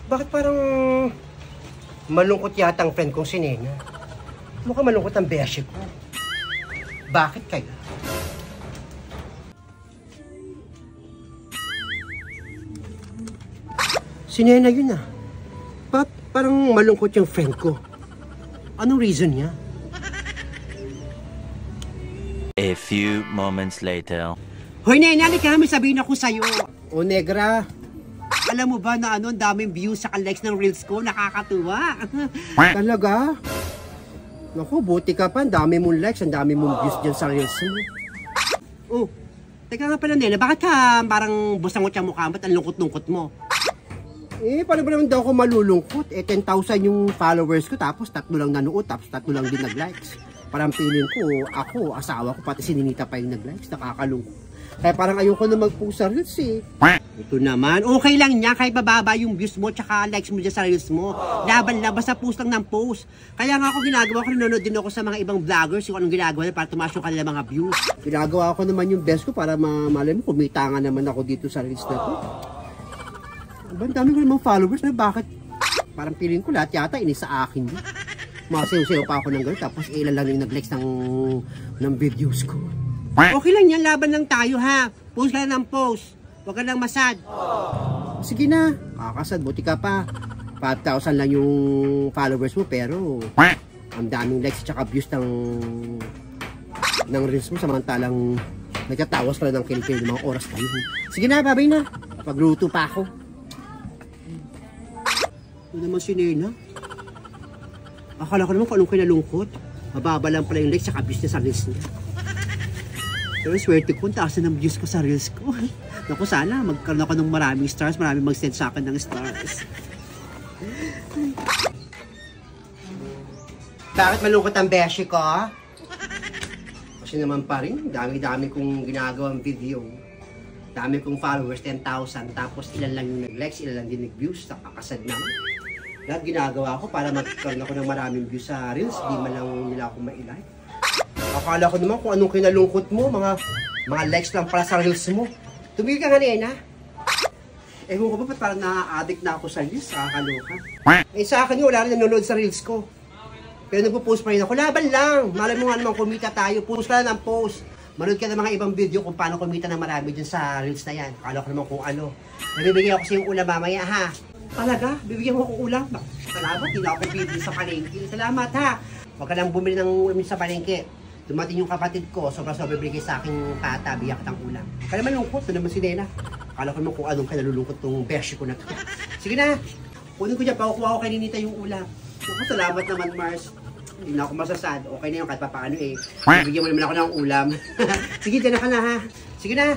Bakit parang malungkot yata ang friend kong si Nena? Mukhang malungkot ang beshi ko. Bakit kaya? Si Nena yun ah. Bakit parang malungkot yung friend ko? Anong reason niya? A few moments later. Hoy Nena, may sabihin ako sa'yo. O Negra, alam mo ba na ang daming views sa likes ng reels ko? Nakakatuwa. Talaga? Naku, buti ka pa. Ang dami mong likes, ang dami mong views dyan sa reels mo. Oh, teka nga pala Nena, bakit ka parang busangot yung mukha mo at ang lungkot-lungkot mo? Paano ba naman daw ako malulungkot? 10,000 yung followers ko, tapos 3 lang nanood, tapos 3 lang din nag-likes. Parang feeling ko, ako, asawa ko, pati si Ninita pa yung nag-likes, nakakalungkot. Kaya parang ayoko na mag-post sa reels eh. Ito naman, okay lang niya kahit bababa yung views mo tsaka likes mo dyan sa reels mo. Laban-laban sa post lang ng post. Kaya nga ako ginagawa ko, nanonood din ako sa mga ibang vloggers yung anong ginagawa nila para tumaas yung kanila mga views. Ginagawa ko naman yung best ko para malay mo, kumita nga naman ako dito sa reels na to. Ang dami ko namang followers na bakit? Parang feeling ko lahat yata inis sa akin. Masayaw-sayaw pa ako ng gano'n tapos ilan lang yung nag-likes ng videos ko. Okay lang yan, laban lang tayo ha. Post ka lang ng post. Huwag ka lang masad. Sige na, kakasad, buti ka pa. 5,000 lang yung followers mo pero ang daming likes at views ng reels mo samantalang nagtatawas pala ng kilikili ng mga oras kayo. Sige na, babay na. Pagluto pa ako. Ito naman si Nena. Akala ko naman kung anong kinalungkot. Mababa lang pala yung likes at views niya sa reels niya. Pero swerte ko, taas na ng views ko sa reels ko. Naku, sana magkaroon ako ng maraming stars, maraming mag-send sa akin ng stars. Bakit malungkot ang beshi ko? Kasi naman pa rin, dami-dami kong ginagawang video. Dami kong followers, 10,000. Tapos ilan lang yung nag-likes, ilan lang din nag-views. Nakakasad naman. Lahat ginagawa ko para magkaroon ako ng maraming views sa reels. Di man lang nila ako ma-like. Akala ko naman kung anong kinalungkot mo, mga likes lang pala sa reels mo. Tumigil ka nga Nena. Ewan ko ba ba't parang na-addict na ako sa reels, nakakaloka. Sa akin wala rin nanonood sa reels ko. Pero nagpo-post pa rin ako, laban lang. Malay mo nga naman kumita tayo, post ka lang ng post. Manood ka ng mga ibang video kung paano kumita ng marami dyan sa reels na yan. Akala ko naman kung ano. Nabibigyan ako sa yung ulam mamaya ha. Talaga? Bibigyan mo ako ulam? Salamat, hindi na ako bibili sa palengke. Salamat ha. Huwag ka lang bumili ng ulam sa palengke. Dumating yung kapatid ko, sobra-sobra bigay sa aking tata, biyak ng ulam. Kaya malungkot, ito naman si Nena. Akala ko naman kung anong nalulungkot tong beshi ko na to. Sige na, kunin ko dyan, pakukuha ko kay Ninita yung ulam. Salamat naman Mars. Hindi na ako masasad. Okay na yun kahit papaano eh. Bibigyan mo naman ako ng ulam. Sige, dyan na ka na ha. Sige na.